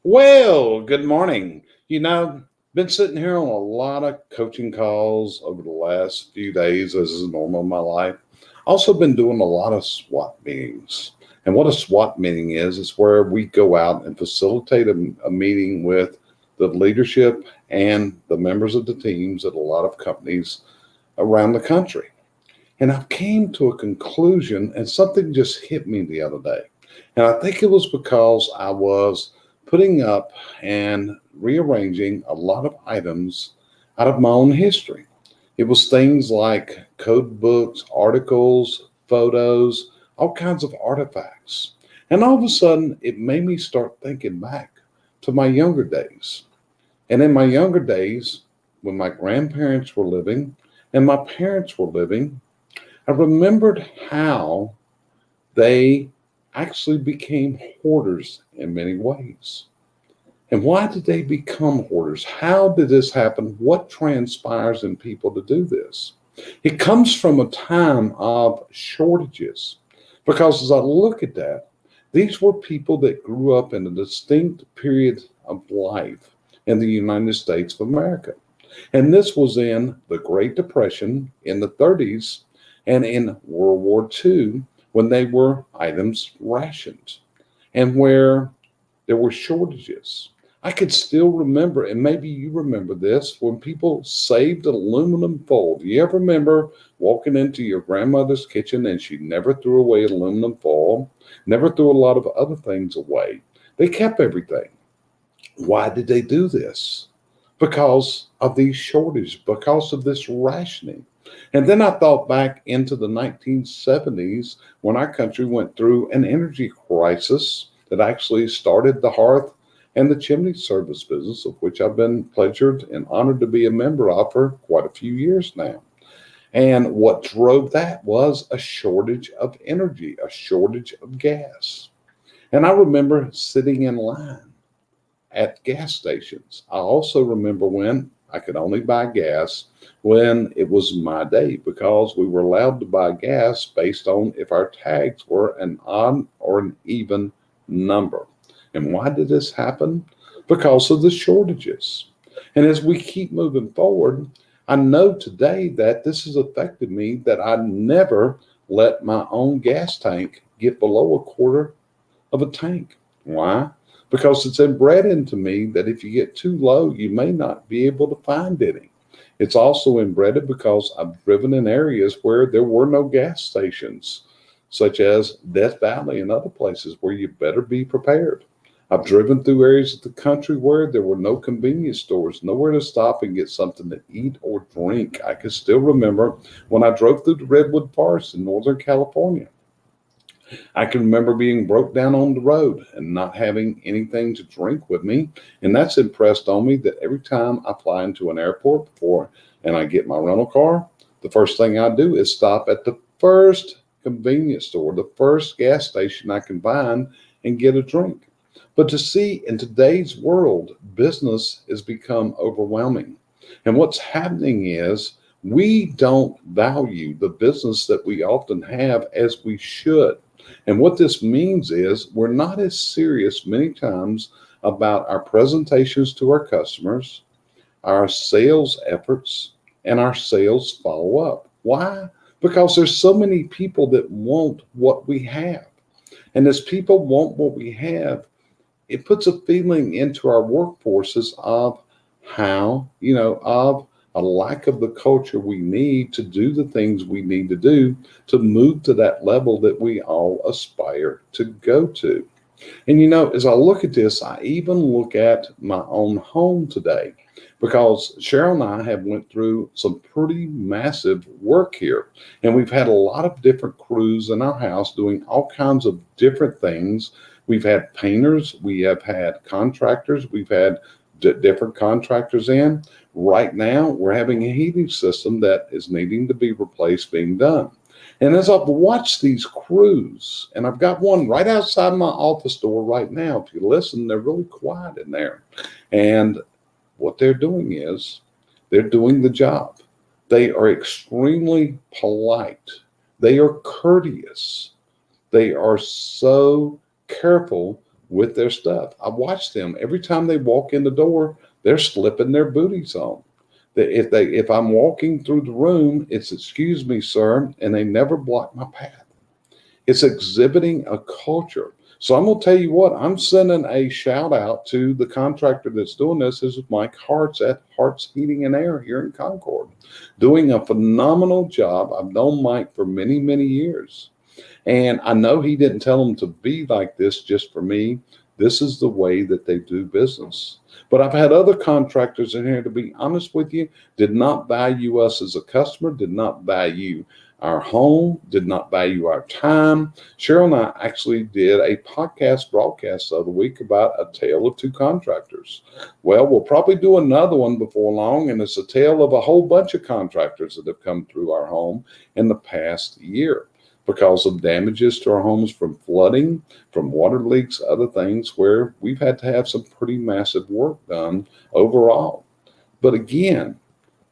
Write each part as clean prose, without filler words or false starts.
Well, good morning. Been sitting here on a lot of coaching calls over the last few days, as is normal in my life. Also, been doing a lot of SWAT meetings. And what a SWAT meeting is where we go out and facilitate a meeting with the leadership and the members of the teams at a lot of companies around the country. And I came to a conclusion, and something just hit me the other day. And I think it was because I was putting up and rearranging a lot of items out of my own history. It was things like code books, articles, photos, all kinds of artifacts. And all of a sudden, it made me start thinking back to my younger days. And in my younger days, when my grandparents were living and my parents were living, I remembered how they actually became hoarders in many ways. And why did they become hoarders? How did this happen? What transpires in people to do this? It comes from a time of shortages. Because as I look at that, these were people that grew up in a distinct period of life in the United States of America. And this was in the Great Depression in the 30s and in World War II when they were items rationed and where there were shortages. I could still remember, and maybe you remember this, when people saved aluminum foil. Do you ever remember walking into your grandmother's kitchen and she never threw away aluminum foil, never threw a lot of other things away? They kept everything. Why did they do this? Because of these shortages, because of this rationing. And then I thought back into the 1970s when our country went through an energy crisis that actually started the hearth and the chimney service business, of which I've been pleasured and honored to be a member of for quite a few years now. And what drove that was a shortage of energy, a shortage of gas. And I remember sitting in line at gas stations. I also remember when I could only buy gas when it was my day because we were allowed to buy gas based on if our tags were an odd or an even number. And why did this happen? Because of the shortages. And as we keep moving forward, I know today that this has affected me that I never let my own gas tank get below a quarter of a tank. Why? Because it's inbred into me that if you get too low, you may not be able to find any. It's also inbred because I've driven in areas where there were no gas stations, such as Death Valley and other places where you better be prepared. I've driven through areas of the country where there were no convenience stores, nowhere to stop and get something to eat or drink. I can still remember when I drove through the Redwood Forest in Northern California. I can remember being broke down on the road and not having anything to drink with me. And that's impressed on me that every time I fly into an airport before and I get my rental car, the first thing I do is stop at the first convenience store, the first gas station I can find and get a drink. But to see in today's world, business has become overwhelming. And what's happening is we don't value the business that we often have as we should. And what this means is we're not as serious many times about our presentations to our customers, our sales efforts, and our sales follow up. Why? Because there's so many people that want what we have. And as people want what we have, it puts a feeling into our workforces of of a lack of the culture we need to do the things we need to do to move to that level that we all aspire to go to. And as I look at this, I even look at my own home today because Cheryl and I have went through some pretty massive work here. And we've had a lot of different crews in our house doing all kinds of different things. We've had painters, we have had contractors, we've had different contractors in. Right now, we're having a heating system that is needing to be replaced being done. And as I've watched these crews, and I've got one right outside my office door right now. If you listen, they're really quiet in there. And what they're doing is they're doing the job. They are extremely polite. They are courteous. They are so careful with their stuff. I watch them every time they walk in the door, they're slipping their booties on. If I'm walking through the room, it's excuse me, sir, and they never block my path. It's exhibiting a culture. So I'm going to tell you what, I'm sending a shout out to the contractor that's doing this. This is Mike Hartz at Hartz Heating and Air here in Concord, doing a phenomenal job. I've known Mike for many, many years. And I know he didn't tell them to be like this just for me. This is the way that they do business. But I've had other contractors in here, to be honest with you, did not value us as a customer, did not value our home, did not value our time. Cheryl and I actually did a podcast broadcast the other week about a tale of two contractors. Well, we'll probably do another one before long, and it's a tale of a whole bunch of contractors that have come through our home in the past year because of damages to our homes from flooding, from water leaks, other things where we've had to have some pretty massive work done overall. But again,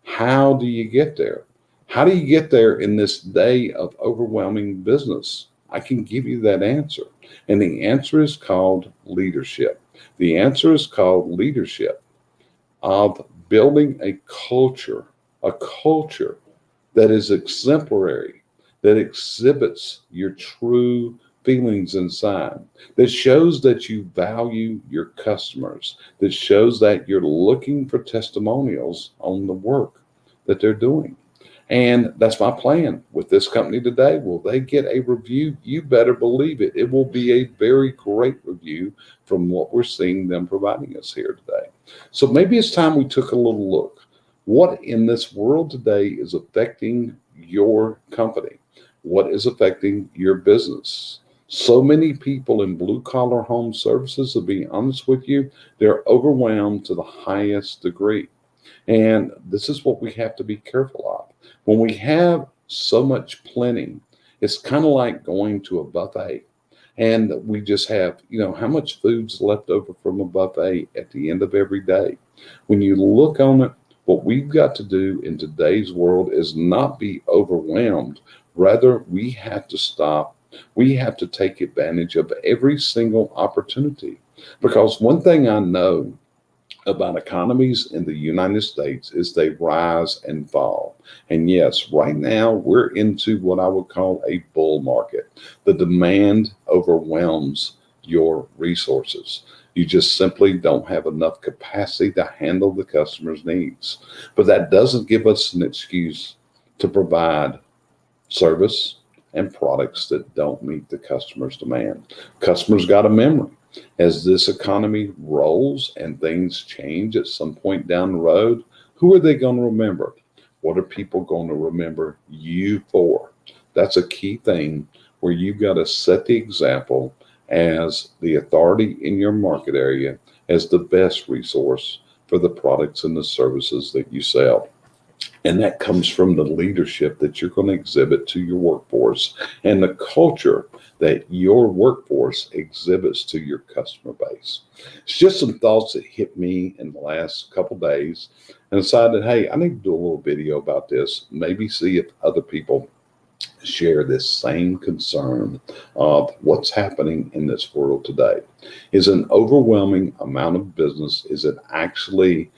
how do you get there? How do you get there in this day of overwhelming business? I can give you that answer. And the answer is called leadership. The answer is called leadership of building a culture that is exemplary, that exhibits your true feelings inside, that shows that you value your customers, that shows that you're looking for testimonials on the work that they're doing. And that's my plan with this company today. Will they get a review? You better believe it. It will be a very great review from what we're seeing them providing us here today. So maybe it's time we took a little look. What in this world today is affecting your company? What is affecting your business? So many people in blue collar home services, to be honest with you, they're overwhelmed to the highest degree. And this is what we have to be careful of. When we have so much plenty, it's kind of like going to a buffet and we just have, how much food's left over from a buffet at the end of every day. When you look on it, what we've got to do in today's world is not be overwhelmed. Rather, we have to stop. We have to take advantage of every single opportunity. Because one thing I know about economies in the United States is they rise and fall. And yes, right now we're into what I would call a bull market. The demand overwhelms your resources. You just simply don't have enough capacity to handle the customer's needs. But that doesn't give us an excuse to provide service and products that don't meet the customer's demand. Customers got a memory. As this economy rolls and things change at some point down the road, who are they going to remember? What are people going to remember you for? That's a key thing where you've got to set the example as the authority in your market area, as the best resource for the products and the services that you sell. And that comes from the leadership that you're going to exhibit to your workforce and the culture that your workforce exhibits to your customer base. It's just some thoughts that hit me in the last couple of days and decided, hey, I need to do a little video about this, maybe see if other people share this same concern of what's happening in this world today. Is an overwhelming amount of business, is it actually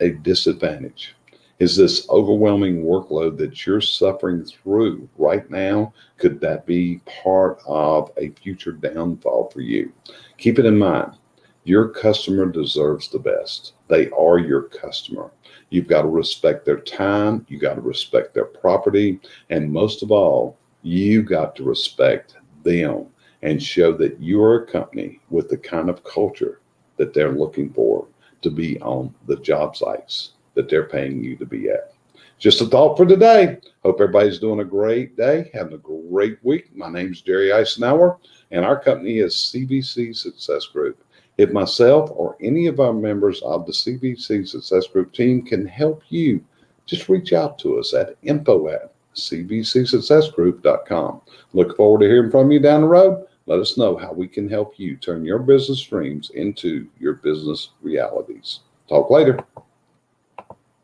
a disadvantage? Is this overwhelming workload that you're suffering through right now, could that be part of a future downfall for you? Keep it in mind, your customer deserves the best. They are your customer. You've got to respect their time. You got to respect their property. And most of all, you got to respect them and show that you're a company with the kind of culture that they're looking for to be on the job sites that they're paying you to be at. Just a thought for today. Hope everybody's doing a great day, having a great week. My name's Jerry Eisenhower, and our company is CVC Success Group. If myself or any of our members of the CVC Success Group team can help you, just reach out to us at info@cvcsuccessgroup.com. Look forward to hearing from you down the road. Let us know how we can help you turn your business dreams into your business realities. Talk later.